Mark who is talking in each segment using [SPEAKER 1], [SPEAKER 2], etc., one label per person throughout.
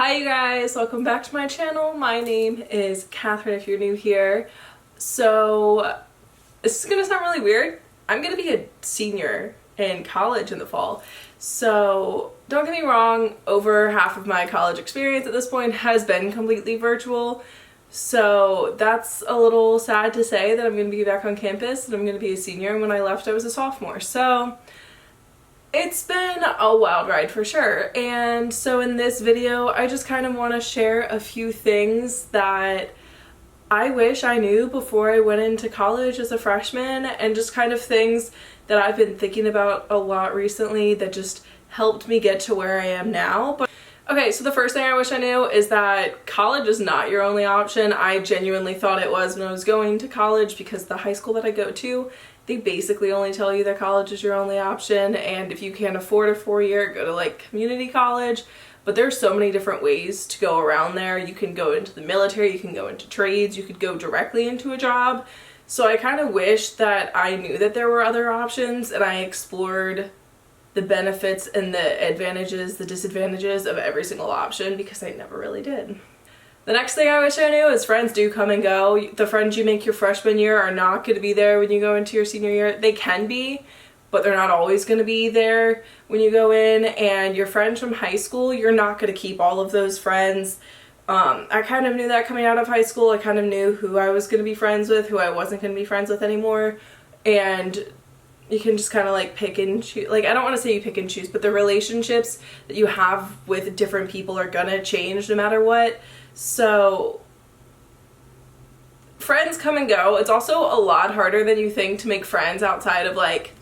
[SPEAKER 1] Hi you guys, welcome back to my channel. My name is Catherine if you're new here. So this is gonna sound really weird. I'm gonna be a senior in college in the fall. So don't get me wrong, over half of my college experience at this point has been completely virtual. So that's a little sad to say that I'm gonna be back on campus and I'm gonna be a senior, and when I left I was a sophomore. So it's been a wild ride for sure. And so in this video, I just kind of want to share a few things that I wish I knew before I went into college as a freshman, and just kind of things that I've been thinking about a lot recently that just helped me get to where I am now. But okay, so the first thing I wish I knew is that college is not your only option. I genuinely thought it was when I was going to college, because the high school that I go to, they basically only tell you that college is your only option, and if you can't afford a four-year, go to like community college. But there's so many different ways to go around there. You can go into the military, you can go into trades, you could go directly into a job. So I kind of wish that I knew that there were other options and I explored the benefits and the advantages, the disadvantages of every single option, because I never really did. The next thing I wish I knew is friends do come and go. The friends you make your freshman year are not going to be there when you go into your senior year. They can be, but they're not always going to be there when you go in. And your friends from high school, you're not going to keep all of those friends. I kind of knew that coming out of high school. I kind of knew who I was going to be friends with, who I wasn't going to be friends with anymore. And you can just kind of like pick and choose. Like, I don't want to say you pick and choose, but the relationships that you have with different people are going to change no matter what. So friends come and go. It's also a lot harder than you think to make friends outside of like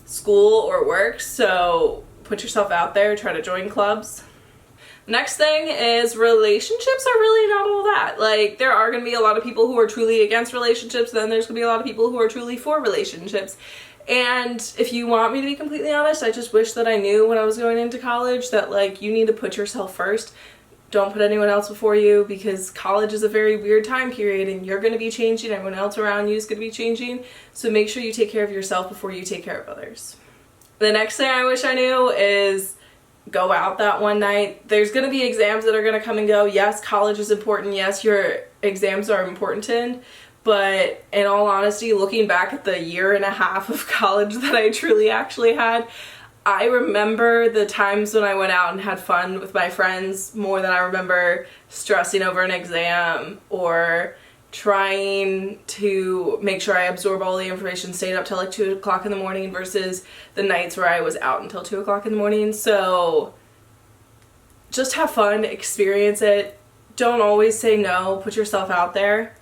[SPEAKER 1] school or work. So put yourself out there, try to join clubs. Next thing is relationships are really not all that. Like, there are going to be a lot of people who are truly against relationships, then there's going to be a lot of people who are truly for relationships. And if you want me to be completely honest, I just wish that I knew when I was going into college that like you need to put yourself first. Don't put anyone else before you, because college is a very weird time period and you're going to be changing, everyone else around you is going to be changing. So make sure you take care of yourself before you take care of others. The next thing I wish I knew is go out that one night. There's going to be exams that are going to come and go. Yes, college is important. Yes, your exams are important. But in all honesty, looking back at the year and a half of college that I truly actually had, I remember the times when I went out and had fun with my friends more than I remember stressing over an exam or trying to make sure I absorb all the information, staying up till like 2 o'clock in the morning versus the nights where I was out until 2 o'clock in the morning. So just have fun, experience it. Don't always say no, put yourself out there.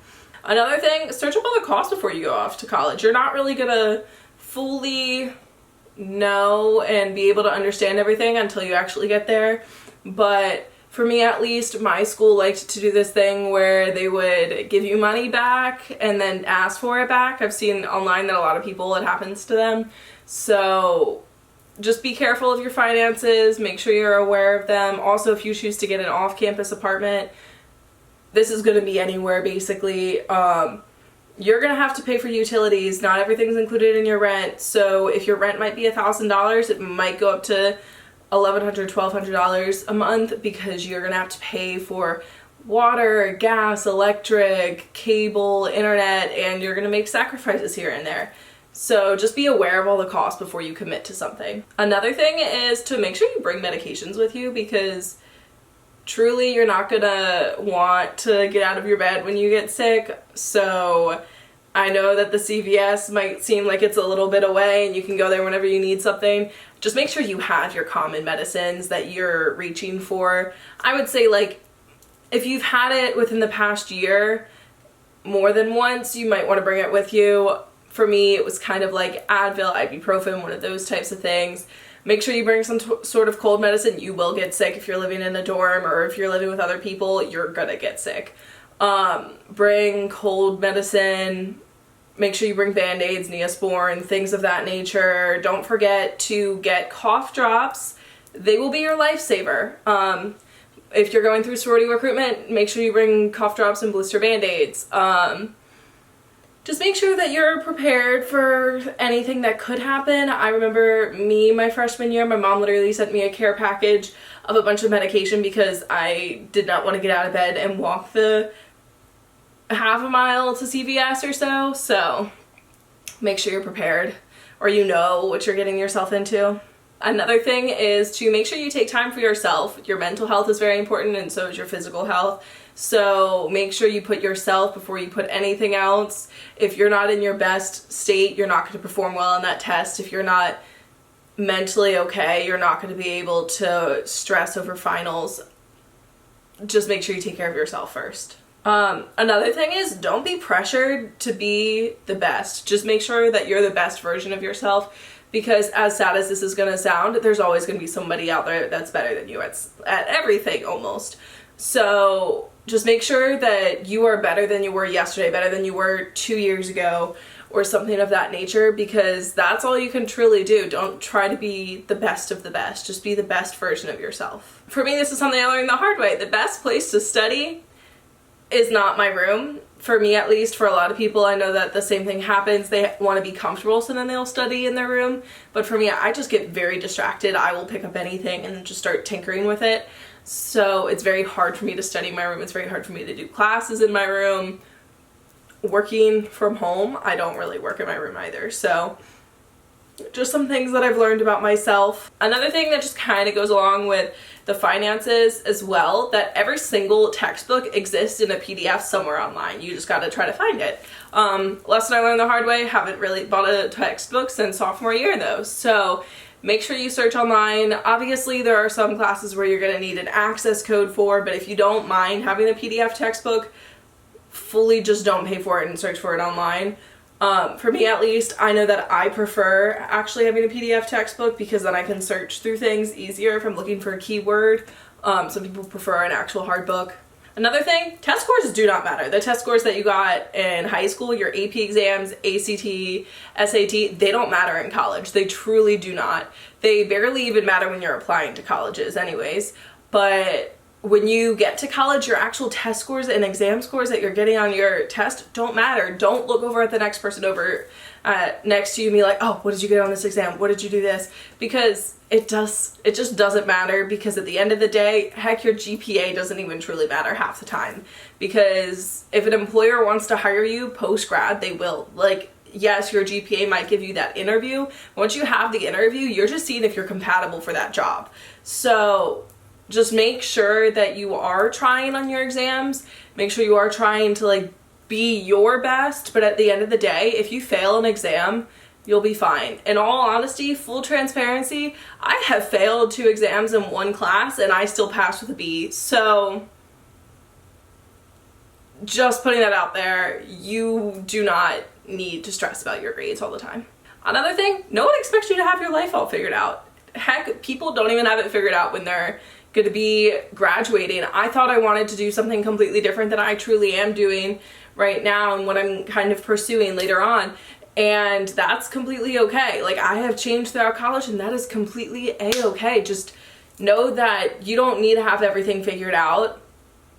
[SPEAKER 1] Another thing, search up all the costs before you go off to college. You're not really gonna fully know and be able to understand everything until you actually get there. But for me at least, my school liked to do this thing where they would give you money back and then ask for it back. I've seen online that a lot of people, it happens to them. So just be careful of your finances, make sure you're aware of them. Also, if you choose to get an off-campus apartment, this is going to be anywhere basically. You're going to have to pay for utilities. Not everything's included in your rent. So if your rent might be $1,000, it might go up to $1,100, $1,200 a month, because you're going to have to pay for water, gas, electric, cable, internet, and you're going to make sacrifices here and there. So just be aware of all the costs before you commit to something. Another thing is to make sure you bring medications with you, because truly you're not gonna want to get out of your bed when you get sick. So I know that the CVS might seem like it's a little bit away and you can go there whenever you need something. Just make sure you have your common medicines that you're reaching for. I would say, like, if you've had it within the past year more than once, you might want to bring it with you. For me, it was kind of like Advil, ibuprofen, one of those types of things. Make sure you bring some sort of cold medicine. You will get sick if you're living in a dorm, or if you're living with other people, you're gonna get sick. Bring cold medicine. Make sure you bring Band-Aids, Neosporin, things of that nature. Don't forget to get cough drops. They will be your lifesaver. If you're going through sorority recruitment, make sure you bring cough drops and blister Band-Aids. Just make sure that you're prepared for anything that could happen. I remember my freshman year, my mom literally sent me a care package of a bunch of medication because I did not want to get out of bed and walk the half a mile to CVS or so. So make sure you're prepared, or you know what you're getting yourself into. Another thing is to make sure you take time for yourself. Your mental health is very important, and so is your physical health. So make sure you put yourself before you put anything else. If you're not in your best state, you're not going to perform well on that test. If you're not mentally okay, you're not going to be able to stress over finals. Just make sure you take care of yourself first. Another thing is, don't be pressured to be the best. Just make sure that you're the best version of yourself, because as sad as this is going to sound, there's always going to be somebody out there that's better than you at everything almost. So just make sure that you are better than you were yesterday, better than you were 2 years ago, or something of that nature, because that's all you can truly do. Don't try to be the best of the best. Just be the best version of yourself. For me, this is something I learned the hard way. The best place to study is not my room. For me, at least. For a lot of people, I know that the same thing happens. They want to be comfortable, so then they'll study in their room. But for me, I just get very distracted. I will pick up anything and just start tinkering with it. So it's very hard for me to study in my room. It's very hard for me to do classes in my room. Working from home, I don't really work in my room either. So just some things that I've learned about myself. Another thing that just kind of goes along with the finances as well, that every single textbook exists in a PDF somewhere online. You just got to try to find it. Lesson I learned the hard way, haven't really bought a textbook since sophomore year though. So make sure you search online. Obviously, there are some classes where you're going to need an access code for, but if you don't mind having a PDF textbook, fully just don't pay for it and search for it online. For me at least, I know that I prefer actually having a PDF textbook, because then I can search through things easier if I'm looking for a keyword. Some people prefer an actual hard book. Another thing, test scores do not matter. The test scores that you got in high school, your AP exams, ACT, SAT, they don't matter in college. They truly do not. They barely even matter when you're applying to colleges anyways. But when you get to college, your actual test scores and exam scores that you're getting on your test don't matter. Don't look over at the next person over next to you and be like, oh, what did you get on this exam? What did you do this? Because it just doesn't matter, because at the end of the day, heck, your GPA doesn't even truly matter half the time. Because if an employer wants to hire you post-grad, they will. Like, yes, your GPA might give you that interview. Once you have the interview, you're just seeing if you're compatible for that job. So just make sure that you are trying on your exams. Make sure you are trying to like be your best, but at the end of the day, if you fail an exam, you'll be fine. In all honesty, full transparency, I have failed 2 exams in one class and I still passed with a B. So just putting that out there, you do not need to stress about your grades all the time. Another thing, no one expects you to have your life all figured out. Heck, people don't even have it figured out when they're going to be graduating. I thought I wanted to do something completely different than I truly am doing right now and what I'm kind of pursuing later on. And that's completely okay. Like, I have changed throughout college and that is completely a-okay. Just know that you don't need to have everything figured out,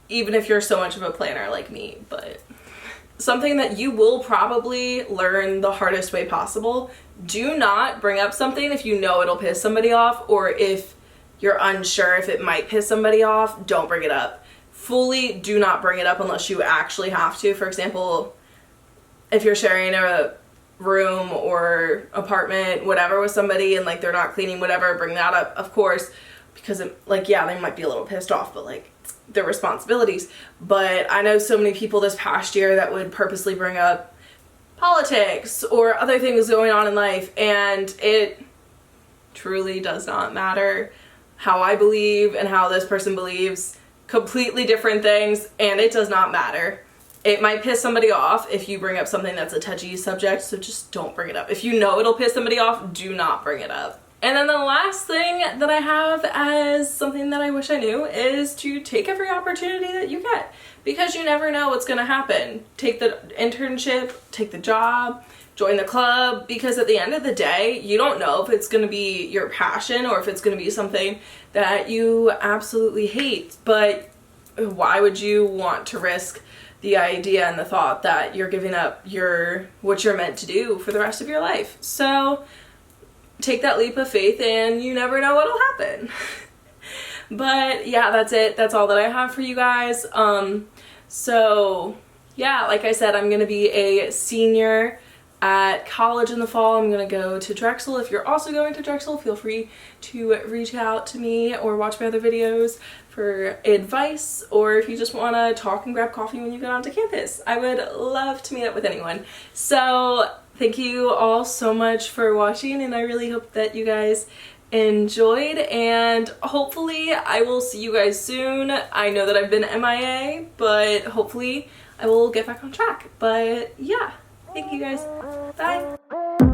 [SPEAKER 1] even if you're so much of a planner like me. But something that you will probably learn the hardest way possible, do not bring up something if you know it'll piss somebody off, or if you're unsure if it might piss somebody off, don't bring it up. Fully do not bring it up unless you actually have to. For example, if you're sharing a room or apartment, whatever, with somebody and like they're not cleaning, whatever, bring that up, of course, because like, yeah, they might be a little pissed off, but like, it's their responsibilities. But I know so many people this past year that would purposely bring up politics or other things going on in life, and it truly does not matter. How I believe and how this person believes, completely different things, and it does not matter. It might piss somebody off if you bring up something that's a touchy subject, so just don't bring it up. If you know it'll piss somebody off, do not bring it up. And then the last thing that I have as something that I wish I knew is to take every opportunity that you get, because you never know what's going to happen. Take the internship, take the job, join the club, because at the end of the day, you don't know if it's going to be your passion or if it's going to be something that you absolutely hate. But why would you want to risk the idea and the thought that you're giving up what you're meant to do for the rest of your life. So take that leap of faith, and you never know what'll happen. But yeah, that's it. That's all that I have for you guys. So yeah, like I said, I'm gonna be a senior at college in the fall. I'm gonna go to Drexel. If you're also going to Drexel, feel free to reach out to me or watch my other videos for advice, or if you just want to talk and grab coffee when you get onto campus. I would love to meet up with anyone. So thank you all so much for watching, and I really hope that you guys enjoyed, and hopefully I will see you guys soon. I know that I've been MIA, but hopefully I will get back on track. But yeah, thank you guys. Bye.